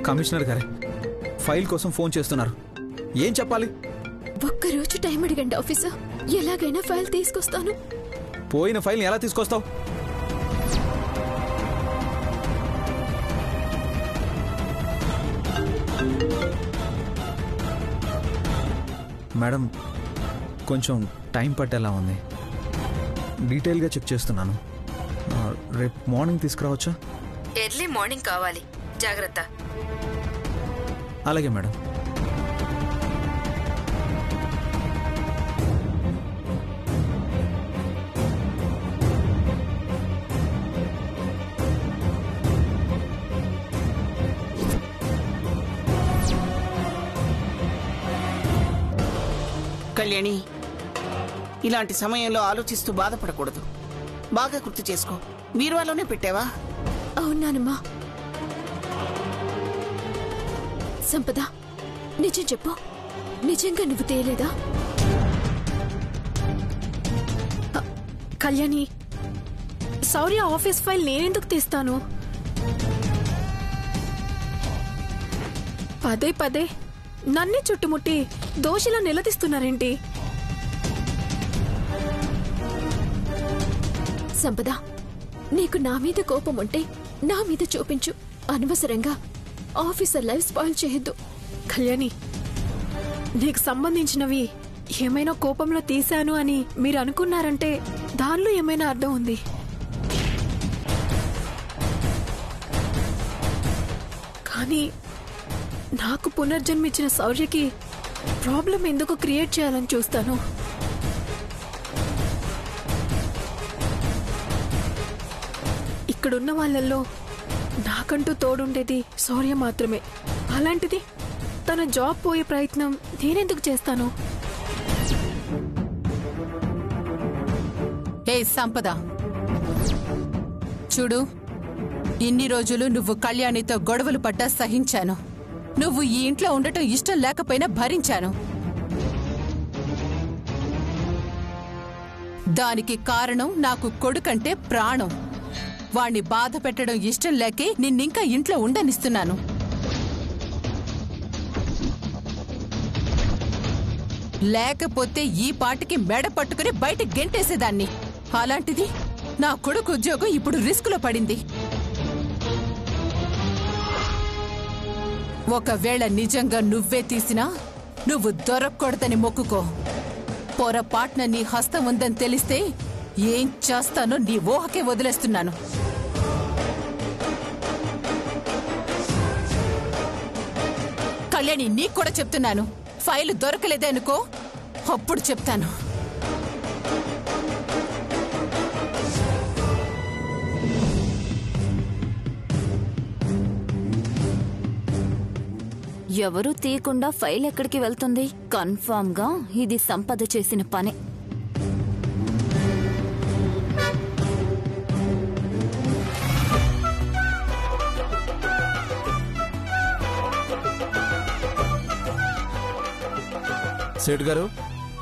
Commissioner గారే file కోసం phone చేస్తున్నారు. ఏం చెప్పాలి? ఒక్కరోజు టైం అడగండి ఆఫీసర్, ఎలాగైనా ఫైల్ తీసుకొస్తాను. పోయిన ఫైల్ ఎలా తీసుకొస్తావు? మేడం, కొంచెం టైం పట్టేలా ఉంది. డీటెయిల్గా చెక్ చేస్తున్నాను. రేపు మార్నింగ్ తీసుకురావచ్చా? ఎర్లీ మార్నింగ్ కావాలి, జాగ్రత్త. అలాగే మేడం. కళ్యాణి, ఇలాంటి సమయంలో ఆలోచిస్తూ బాధపడకూడదు. బాగా గుర్తు చేసుకో. బీరువాలోనే పెట్టావా? అవునానమ్మా. సంపద, నిజం చెప్పు, నిజంగా నువ్వు తేలేదా? కళ్యాణి, శౌర్య ఆఫీస్ ఫైల్ నేనెందుకు తీస్తాను? పదే పదే నన్నే చుట్టుముట్టి దోషిలా నిలదీస్తున్నారేంటి? సంపద, నీకు నా మీద కోపం ఉంటే నా మీద చూపించు. అనవసరంగా ఆఫీసర్ లైఫ్ స్పాయిల్ చేయొద్దు. కళ్యాణి, నీకు సంబంధించినవి ఏమైనా కోపంలో తీశాను అని మీరు అనుకున్నారంటే దానిలో ఏమైనా అర్థం ఉంది. కానీ నాకు పునర్జన్మించిన శౌర్యకి ప్రాబ్లం ఎందుకు క్రియేట్ చేయాలని చూస్తాను. ఇక్కడున్న వాళ్ళల్లో నాకంటూ తోడుండేది శౌర్య మాత్రమే. అలాంటిది తన జాబ్ పోయే ప్రయత్నం నేనెందుకు చేస్తాను? ఏ సంపద, చూడు, ఇన్ని రోజులు నువ్వు కళ్యాణితో గొడవలు పడ్డా సహించాను. నువ్వు ఈ ఇంట్లో ఉండటం ఇష్టం లేకపోయినా భరించాను. దానికి కారణం నాకు కొడుకంటే ప్రాణం. వాణ్ణి బాధ పెట్టడం ఇష్టం లేకే నిన్నింకా ఇంట్లో ఉండనిస్తున్నాను. లేకపోతే ఈ పాటికి మెడ పట్టుకుని బయట గెంటేసేదాన్ని. అలాంటిది నా కొడుకు ఉద్యోగం ఇప్పుడు రిస్కులో పడింది. ఒకవేళ నిజంగా నువ్వే తీసినా నువ్వు దొరకకూడదని మొక్కుకో. పొరపాటున నీ హస్తం ఉందని తెలిస్తే ఏం చేస్తానో నీ ఊహకే వదిలేస్తున్నాను. కళ్యాణి, నీకు కూడా చెప్తున్నాను, ఫైలు దొరకలేదే అనుకో, అప్పుడు చెప్తాను. ఎవరూ తీయకుండా ఫైల్ ఎక్కడికి వెళ్తుంది? కన్ఫర్మ్ గా ఇది సంపద చేసిన పని. సేట్ గారు,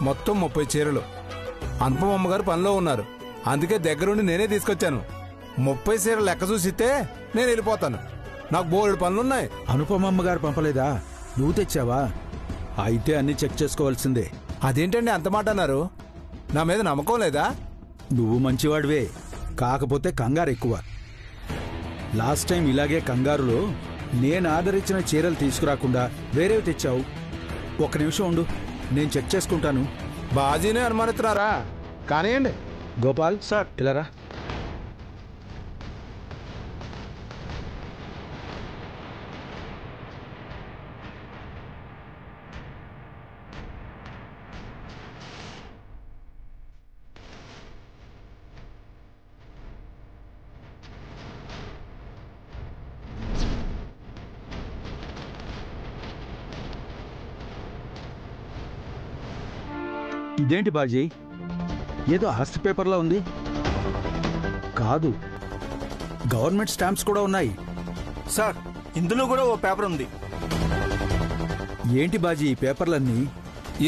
మొత్తం 30 చీరలు. అనుపమమ్మ గారు పనిలో ఉన్నారు, అందుకే దగ్గరుండి నేనే తీసుకొచ్చాను. 30 చీరలు లెక్క చూసిస్తే నేను వెళ్ళిపోతాను. నాకు బోల్డ్ పనులున్నాయి. అనుపమమ్మ గారు పంపలేదా? నువ్వు తెచ్చావా? అయితే అన్ని చెక్ చేసుకోవాల్సిందే. అదేంటండి అంత మాట అన్నారు? నా మీద నమ్మకం లేదా? నువ్వు మంచివాడివే, కాకపోతే కంగారు ఎక్కువ. లాస్ట్ టైం ఇలాగే కంగారులో నేను ఆర్డర్ చీరలు తీసుకురాకుండా వేరేవి తెచ్చావు. ఒక్క నిమిషం ఉండు, నేను చెక్ చేసుకుంటాను. బాజీనే అనుమానిస్తున్నారా? కానివ్వండి. గోపాల్ సార్, ఇలారా. ఇదేంటి బాజీ, ఏదో ఆస్తి పేపర్లా ఉంది? కాదు, గవర్నమెంట్ స్టాంప్స్ కూడా ఉన్నాయి. సార్, ఇందులో కూడా ఓ పేపర్ ఉంది. ఏంటి బాజీ ఈ పేపర్లన్నీ?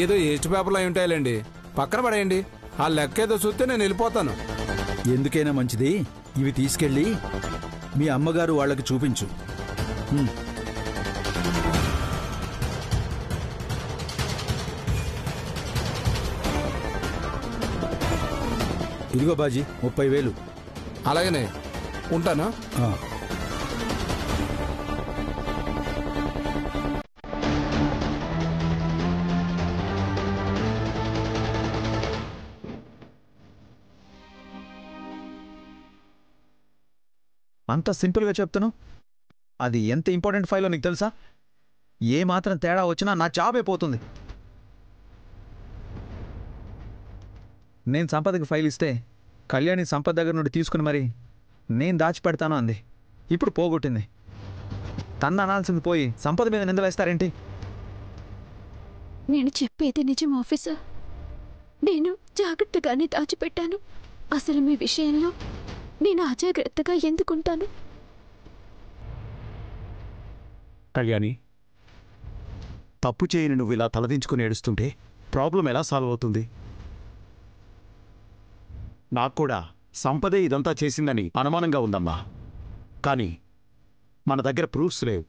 ఏదో ఏస్ట్ పేపర్లు అయి ఉంటాయిలేండి, పక్కన పడేయండి. ఆ లెక్క ఏదో చూస్తే నేను వెళ్ళిపోతాను. ఎందుకైనా మంచిది, ఇవి తీసుకెళ్ళి మీ అమ్మగారు వాళ్ళకి చూపించు. ఇదిగో బాజీ 30,000. అలాగనే ఉంటాను. అంత సింపుల్గా చెప్తాను. అది ఎంత ఇంపార్టెంట్ ఫైలో నీకు తెలుసా? ఏ మాత్రం తేడా వచ్చినా నా జాబ్ అయిపోతుంది. నేను సంపదకి ఫైల్ ఇస్తే కళ్యాణి సంపద దగ్గర నుండి తీసుకుని మరి నేను దాచిపెడతాను అంది. ఇప్పుడు పోగొట్టింది. తన్ను అనాల్సింది పోయి సంపద మీద నిందలేస్తారేంటి? నేను చెప్పేది నిజం ఆఫీసర్. నేను జాగ్రత్తగానే దాచిపెట్టాను. అసలు మీ విషయంలో నేను అజాగ్రత్తగా ఎందుకుంటాను? కళ్యాణి, తప్పు చేయని నువ్వు ఇలా తలదించుకుని ఏడుస్తుంటే ప్రాబ్లం ఎలా సాల్వ్ అవుతుంది? నాకు కూడా సంపదే ఇదంతా చేసిందని అనుమానంగా ఉందమ్మా. కానీ మన దగ్గర ప్రూఫ్స్ లేవు.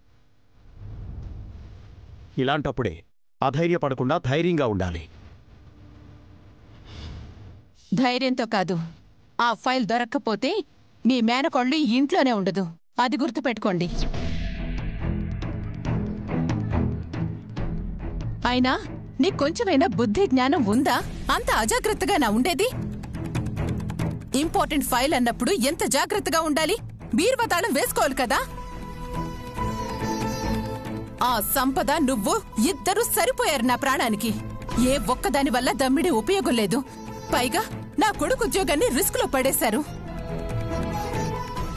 ఇలాంటప్పుడే అధైర్యపడకుండా ధైర్యంగా ఉండాలి. ధైర్యంతో కాదు, ఆ ఫైల్ దొరక్కపోతే మీ మేనకోళ్ళు ఇంట్లోనే ఉండదు. అది గుర్తుపెట్టుకోండి. అయినా నీకు కొంచెమైనా బుద్ధి జ్ఞానం ఉందా? అంత అజాగ్రత్తగా నా ఉండేది? ఇంపార్టెంట్ ఫైల్ అన్నప్పుడు ఎంత జాగ్రత్తగా ఉండాలి? బీరువాతాళం వేసుకోవాలి కదా. ఆ సంపద నువ్వు ఇద్దరూ సరిపోయారు నా ప్రాణానికి. ఏ ఒక్కదాని వల్ల దమ్మిడి ఉపయోగం లేదు. పైగా నా కొడుకు ఉద్యోగాన్ని రిస్క్ లో పడేశారు.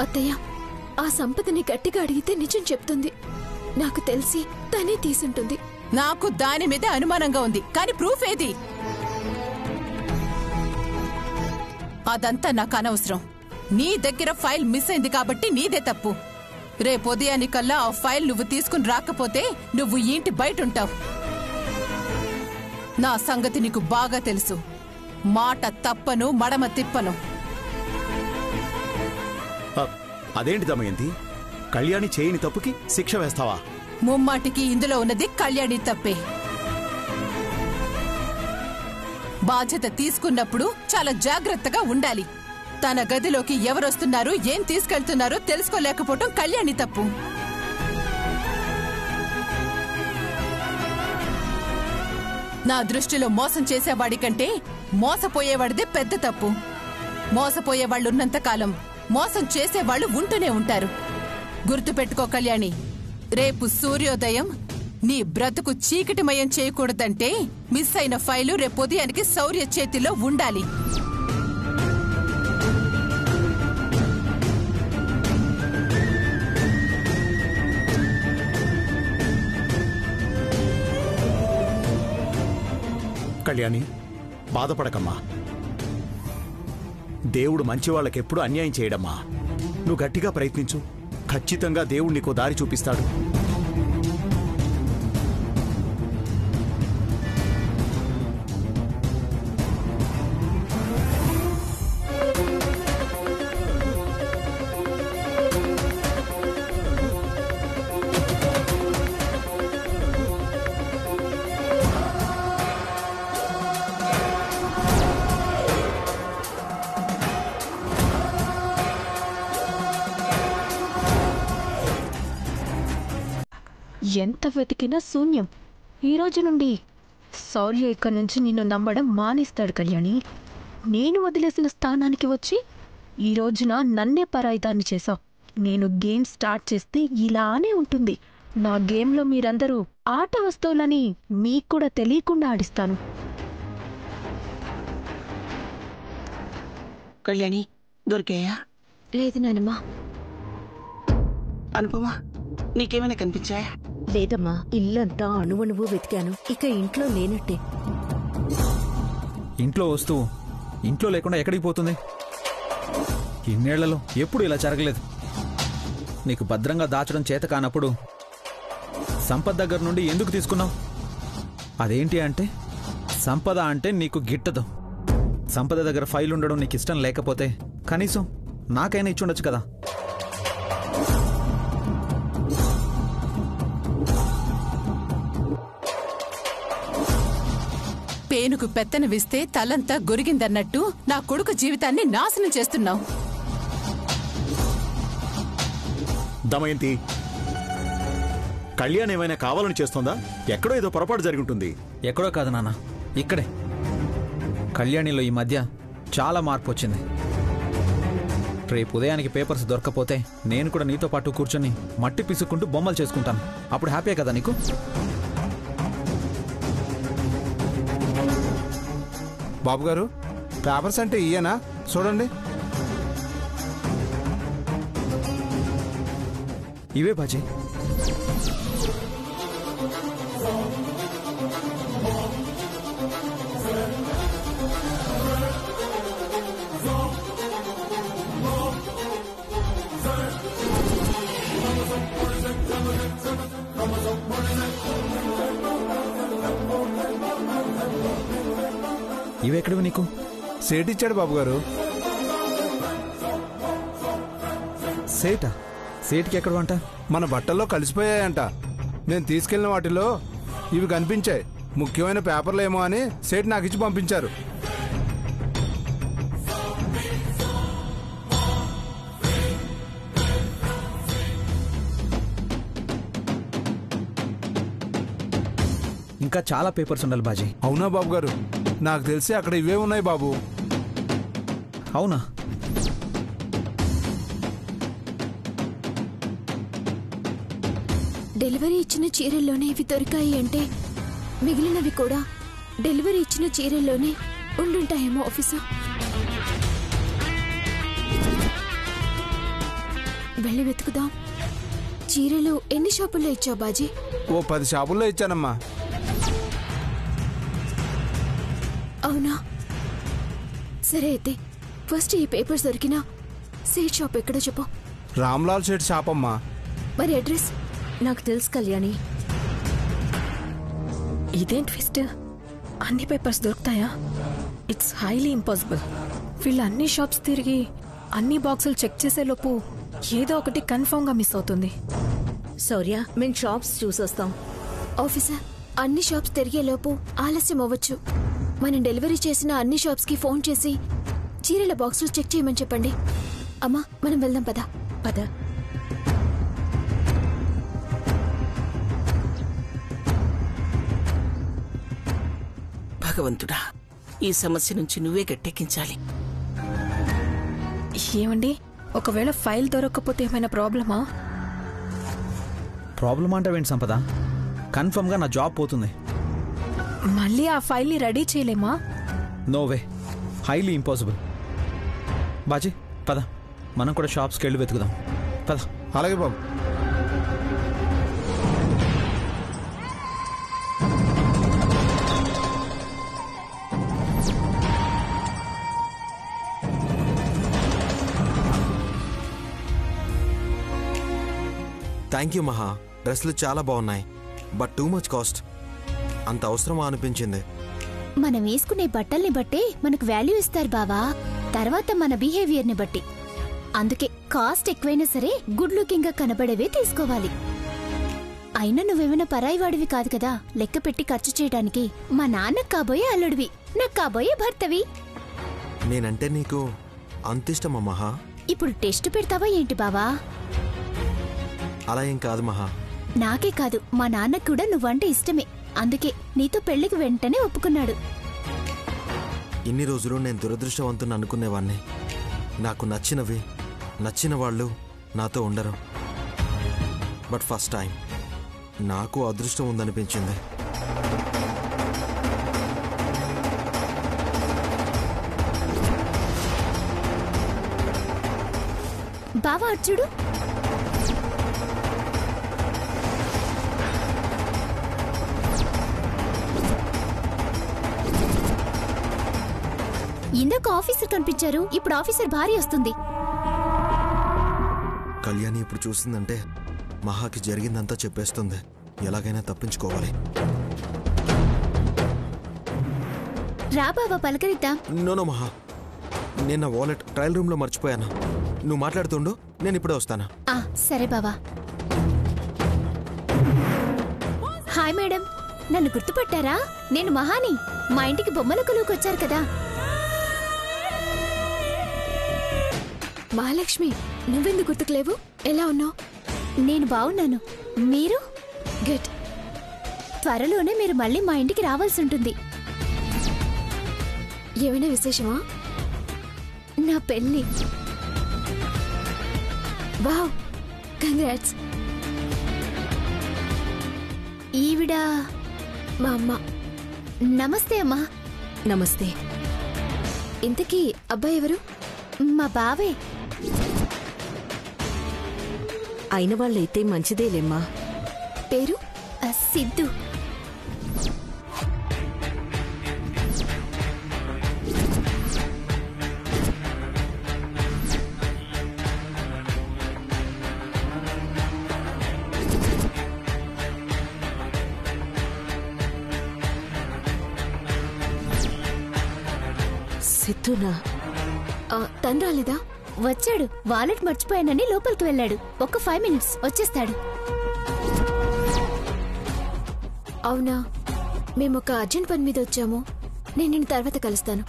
అత్తయ్య, ఆ సంపదని గట్టిగా అడిగితే నిజం చెప్తుంది. నాకు తెలిసి తనే తీసుంటుంది. నాకు దాని మీద అనుమానంగా ఉంది, కానీ ప్రూఫ్ ఏది? అదంతా నాకు అనవసరం. నీ దగ్గర ఫైల్ మిస్ అయింది కాబట్టి నీదే తప్పు. రేపు ఉదయానికల్లా ఆ ఫైల్ నువ్వు తీసుకుని రాకపోతే నువ్వు ఇంటి బయట ఉంటావు. నా సంగతి నీకు బాగా తెలుసు. మాట తప్పను, మడమ తిప్పను. అదేంటి దమయంతి, కళ్యాణి చేయని తప్పుకి శిక్ష వేస్తావా? ముమ్మాటికి ఇందులో ఉన్నది కళ్యాణి తప్పే. బాధ్యత తీసుకున్నప్పుడు చాలా జాగ్రత్తగా ఉండాలి. తన గదిలోకి ఎవరొస్తున్నారు, ఏం తీసుకెళ్తున్నారో తెలుసుకోలేకపోవటం కళ్యాణి తప్పు. నా దృష్టిలో మోసం చేసేవాడి కంటే మోసపోయేవాడిదే పెద్ద తప్పు. మోసపోయేవాళ్లున్నంతకాలం మోసం చేసేవాళ్లు ఉంటూనే ఉంటారు. గుర్తుపెట్టుకో కళ్యాణి, రేపు సూర్యోదయం నీ బ్రతుకు చీకటిమయం చేయకూడదంటే మిస్ అయిన ఫైలు రేపు ఉదయానికి శౌర్య చేతిలో ఉండాలి. కళ్యాణి, బాధపడకమ్మా. దేవుడు మంచివాళ్ళకెప్పుడు అన్యాయం చేయడమ్మా. నువ్వు గట్టిగా ప్రయత్నించు. ఖచ్చితంగా దేవుడు నీకో దారి చూపిస్తాడు. ఎంత వెతికినా శూన్యం. ఈ రోజు నుండి శౌర్య ఇక్కడి నుంచి నిన్ను నమ్మడం మానేస్తాడు కళ్యాణి. నేను వదిలేసిన స్థానానికి వచ్చి ఈ రోజున నన్నే పరాయిదాన్ని చేశావు. నేను గేమ్ స్టార్ట్ చేస్తే ఇలానే ఉంటుంది. నా గేమ్లో మీరందరూ ఆట వస్తువులని మీకు కూడా తెలియకుండా ఆడిస్తాను. కళ్యాణి, దొరికాయా? లేదు నానమ్మా. అనుపమ, నీకేమైనా కనిపించాయా? లేదమ్మా, ఇల్లంతా అణువణువు వెతికాను. ఇక ఇంట్లో లేనట్టే. ఇంట్లో వస్తువు ఇంట్లో లేకుండా ఎక్కడికి పోతుంది? ఇన్నేళ్లలో ఎప్పుడు ఇలా జరగలేదు. నీకు భద్రంగా దాచడం చేత కానప్పుడు సంపద దగ్గర నుండి ఎందుకు తీసుకున్నావు? అదేంటి అంటే సంపద అంటే నీకు గిట్టదు. సంపద దగ్గర ఫైల్ ఉండడం నీకు ఇష్టం లేకపోతే కనీసం నాకైనా ఇచ్చుండొచ్చు కదా. పేనుకు పెత్తనవిస్తే తలంతా గొరిగిందన్నట్టు నా కొడుకు జీవితాన్ని నాశనం చేస్తున్నావు. దమయంతి, కళ్యాణ్ ఏమైనా కావాలని చేస్తోందా? ఎక్కడో ఏదో పొరపాటు జరిగి ఉంటుంది. ఎక్కడో కాదు నాన్న, ఇక్కడే. కళ్యాణిలో ఈ మధ్య చాలా మార్పు వచ్చింది. రేపు ఉదయానికి పేపర్స్ దొరకపోతే నేను కూడా నీతో పాటు కూర్చొని మట్టి పిసుక్కుంటూ బొమ్మలు చేసుకుంటాను. అప్పుడు హ్యాపీ కదా నీకు? బాబు గారు, పేపర్స్ అంటే ఇయ్యనా? చూడండి. ఇవే బాజీ. ఇవెక్కడివి నీకు? సేట్ ఇచ్చాడు బాబు గారు. సేటా? సేట్కి ఎక్కడ వంట? మన బట్టల్లో కలిసిపోయాయంట. నేను తీసుకెళ్లిన వాటిలో ఇవి కనిపించాయి. ముఖ్యమైన పేపర్లు ఏమో అని సేట్ నాకు ఇచ్చి పంపించారు. ఇంకా చాలా పేపర్స్ ఉండాలి బాజీ. అవునా బాబు గారు? నాకు తెలిసి అక్కడ ఇవే ఉన్నాయి బాబు. అవునా? డెలివరీ ఇచ్చిన చీరల్లోనే ఇవి దొరికాయి అంటే మిగిలినవి కూడా డెలివరీ ఇచ్చిన చీరల్లోనే ఉండుంటాయేమో ఆఫీసర్. వెళ్ళి వెతుకుదాం. చీరలు ఎన్ని షాపుల్లో ఇచ్చావు బాజీ? ఓ 10 షాపుల్లో ఇచ్చానమ్మా. అవునా? సరే అయితే ఫస్ట్ ఈ పేపర్స్ దొరికినా సేట్ షాప్ ఎక్కడో చెప్పు. రామ్లాల్ సేట్ షాప్ అమ్మా. మరి అడ్రస్? నాకు తెలుసు కళ్యాణి. ఇదేం ట్విస్ట్? అన్ని పేపర్స్ దొరుకుతాయా? It's highly impossible. వీళ్ళు అన్ని షాప్స్ తిరిగి అన్ని బాక్సులు చెక్ చేసేలోపు ఏదో ఒకటి కన్ఫర్మ్ గా మిస్ అవుతుంది. శౌర్య, మేము షాప్స్ చూసొస్తాం. ఆఫీసర్, అన్ని షాప్స్ తిరిగేలోపు ఆలస్యం అవ్వచ్చు. మనం డెలివరీ చేసిన అన్ని షాప్స్ కి ఫోన్ చేసి చీరల బాక్సులు చెక్ చేయమని చెప్పండి. అమ్మా, మనం వెళ్దాం పద. పద. భగవంతుడా, ఈ సమస్య నుంచి నువ్వే గట్టెక్కించాలి. ఏమండి, ఒకవేళ ఫైల్ దొరకకపోతే ఏమైనా ప్రాబ్లమా? ప్రాబ్లమ్ అంటే ఏంటి సంపద? కన్ఫర్మ్ గా నా జాబ్ పోతుంది. మళ్ళీ ఆ ఫైల్ ని రెడీ చేయలేమా? No way, highly impossible. Baji పద, మనం కూడా షాప్స్కి వెళ్ళి వెతుకుదాం. పద. అలాగే బాబు. థ్యాంక్ యూ మహా. డ్రెస్లు చాలా బాగున్నాయి, బట్ టూ మచ్ కాస్ట్. అంత అవసరమా అనిపించింది. మనం వేసుకునే బట్టల్ని బట్టే మనకు వాల్యూ ఇస్తారు బావా, తర్వాత మన బిహేవియర్ ని బట్టి. అందుకే కాస్ట్ ఎక్కువైనా సరే గుడ్ లుకింగ్ గా కనబడేవే తీసుకోవాలి. అయినా నువ్వేమైనా పరాయి వాడివి కాదు కదా లెక్క పెట్టి ఖర్చు చేయడానికి. మా నాన్నకు కాబోయే అల్లుడివి, నాకు కాబోయే భర్తవి. నేనంటే నీకు అంతిష్టమా మహా? ఇప్పుడు టెస్ట్ పెడతావా ఏంటి బావా? అలా ఏం కాదు మహా. నాకే కాదు, మా నాన్నకు కూడా నువ్వంటే ఇష్టమే. అందుకే నీతో పెళ్లికి వెంటనే ఒప్పుకున్నాడు. ఇన్ని రోజులు నేను దురదృష్టవంతుని అనుకునేవాణ్ణి. నాకు నచ్చిన వాళ్ళు నాతో ఉండరు. బట్ ఫస్ట్ టైం నాకు అదృష్టం ఉందనిపించింది. బావా అర్జుడు, ఇందాక ఆఫీసర్ కనిపించారు, ఇప్పుడు ఆఫీసర్ భార్య వస్తుంది. కళ్యాణి ఇప్పుడు చూసిందంటే మహాకి జరిగిందంతా చెప్పేస్తుంది. ఎలాగైనా తప్పించుకోవాలి. రా బావా, పలకరిద్దాం. నో మహా, నేను నా వాలెట్ ట్రయల్ రూమ్ లో మర్చిపోయాను. నువ్వు మాట్లాడుతుండు, నేను ఇప్పుడే వస్తాను. సరే బావా. Hi madam. నన్ను గుర్తుపట్టారా? నేను మహాని. మా ఇంటికి బొమ్మల కొలువుకొచ్చారు కదా. మహాలక్ష్మి, నువ్వెందుకు గుర్తుకులేవు? ఎలా ఉన్నావు? నేను బాగున్నాను. మీరు? గుడ్. త్వరలోనే మీరు మళ్ళీ మా ఇంటికి రావాల్సి ఉంటుంది. ఏమైనా విశేషమా? నా పెళ్లి. Wow, congrats. ఈవిడ మా అమ్మ. నమస్తే అమ్మా. నమస్తే. ఇంతకీ అబ్బాయి ఎవరు? మా బావే. అయిన వాళ్ళైతే మంచిదేలేమ్మా. పేరు? సిద్ధు. సిద్ధునా? తను రాలేదా? వచ్చాడు. వాలెట్ మర్చిపోయానని లోపలికి వెళ్ళాడు. ఒక 5 minutes వచ్చేస్తాడు. అవునా, మేము ఒక అర్జెంట్ పని మీద వచ్చాము. నేను నిన్ను తర్వాత కలుస్తాను.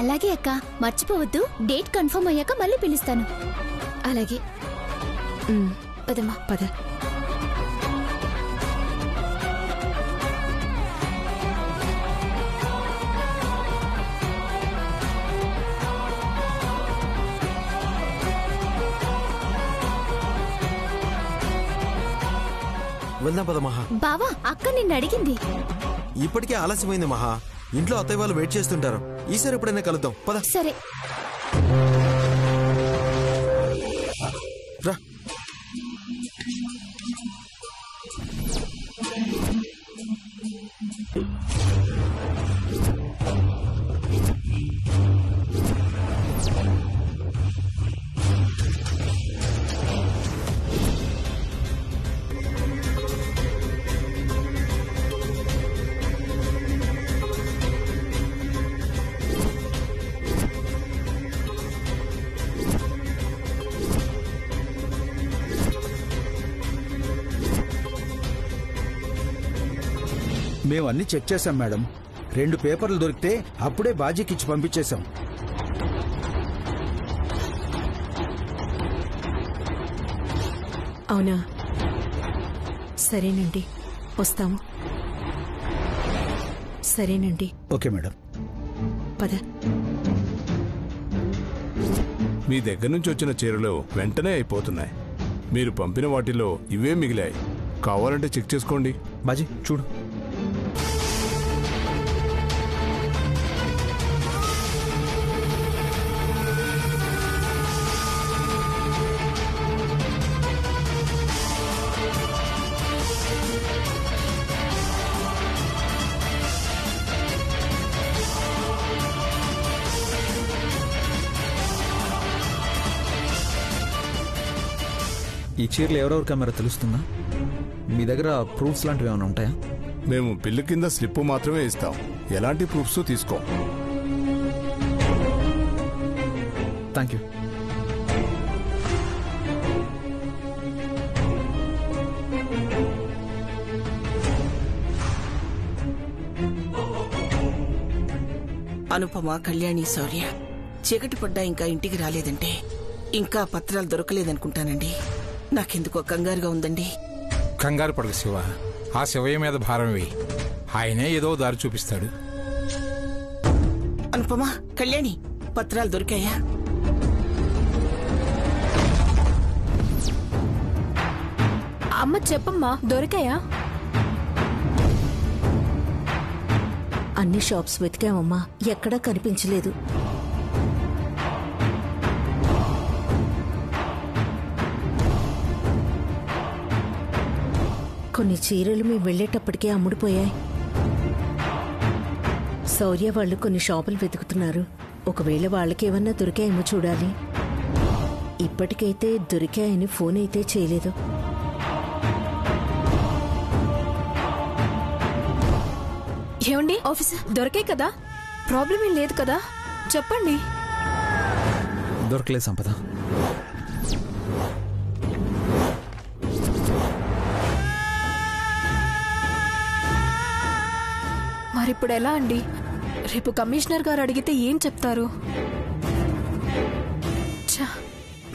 అలాగే అక్క, మర్చిపోవద్దు. డేట్ కన్ఫర్మ్ అయ్యాక మళ్ళీ పిలుస్తాను. అలాగే. పదమ్మా. పద. వెళ్దాం పద మహా. బావా, అక్క నిన్ను అడిగింది. ఇప్పటికే ఆలస్యమైంది మహా. ఇంట్లో అత్తయ్య వాళ్ళు వెయిట్ చేస్తుంటారు. ఈసారి ఎప్పుడైనా కలుద్దాం పద. సరే. రా. మేము అన్ని చెక్ చేశాం మేడం. 2 పేపర్లు దొరికితే అప్పుడే బాజీకిచ్చి పంపించేశాం. అవునా? సరేనండి, వస్తాము. సరేనండి. Okay madam. పద. మీ దగ్గర నుంచి వచ్చిన చీరలు వెంటనే అయిపోతున్నాయి. మీరు పంపిన వాటిలో ఇవే మిగిలాయి. కావాలంటే చెక్ చేసుకోండి. బాజీ చూడు. ఈ చీరలు ఎవరెవరికి అమ్మారో తెలుస్తుందా? మీ దగ్గర ప్రూఫ్స్ లాంటివి ఏమైనా ఉంటాయా? మేము బిల్లు కింద స్లిప్ మాత్రమే ఇస్తాం. ఎలాంటి ప్రూఫ్స్ తీసుకోం. Thank you. అనుపమ, కళ్యాణి, శౌర్య చీకటి పడ్డా ఇంకా ఇంటికి రాలేదంటే ఇంకా పత్రాలు దొరకలేదనుకుంటానండి. నాకెందుకో కంగారుగా ఉందండి. కంగారు పడకు శివ. ఆ శివయ్య మీద భారం వేయి. ఆయనే ఏదో దారి చూపిస్తాడు. అనుపమ, కళ్యాణి, పత్రాలు దొరికాయా? అమ్మ చెప్పమ్మా, దొరికాయా? అన్ని షాప్స్ వెతికామమ్మా, ఎక్కడా కనిపించలేదు. కొన్ని చీరలు మేము వెళ్లేటప్పటికే అమ్ముడుపోయాయి. శౌర్య వాళ్ళు కొన్ని షాపులు వెతుకుతున్నారు. ఒకవేళ వాళ్ళకేమన్నా దొరికాయేమో చూడాలి. ఇప్పటికైతే దొరికాయని ఫోన్ అయితే చేయలేదు. ఏమండి ఆఫీసర్, దొరికాయి కదా? ప్రాబ్లం ఏం లేదు కదా? చెప్పండి. దొరకలేదు సంపద. మరిప్పుడు ఎలా అండి? రేపు కమిషనర్ గారు అడిగితే ఏం చెప్తారు? ఛా,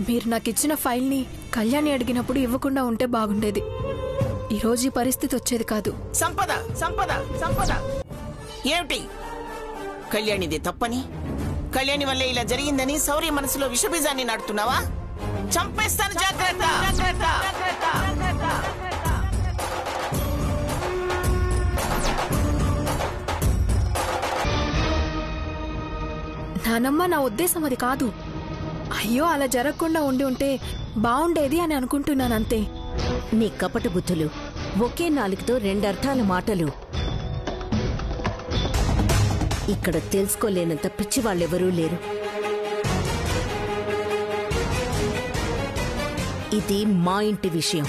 మీరు నాకు ఇచ్చిన ఫైల్ని కళ్యాణి అడిగినప్పుడు ఇవ్వకుండా ఉంటే బాగుండేది. ఈరోజు ఈ పరిస్థితి వచ్చేది కాదు. సంపద సంపద సంపద ఏమిటి? కళ్యాణిది తప్పని, కళ్యాణి వల్లే ఇలా జరిగిందని శౌర్య మనసులో విషబీజాన్ని నాటుతున్నావా? చంపేస్తాను, జాగ్రత్త. నానమ్మ, నా ఉద్దేశం అది కాదు. అయ్యో, అలా జరగకుండా ఉండి ఉంటే బాగుండేది అని అనుకుంటున్నానంతే. నీ కపట బుద్ధులు, ఒకే నాలుగుతో రెండర్థాల మాటలు. ఇక్కడ తెలుసుకోలేనంత పిచ్చి వాళ్ళెవరూ లేరు. ఇది మా ఇంటి విషయం.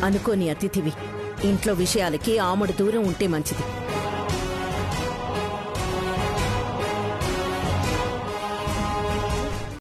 అనుకోని అతిథివి. ఇంట్లో విషయాలకి ఆమడు దూరం ఉంటే మంచిది.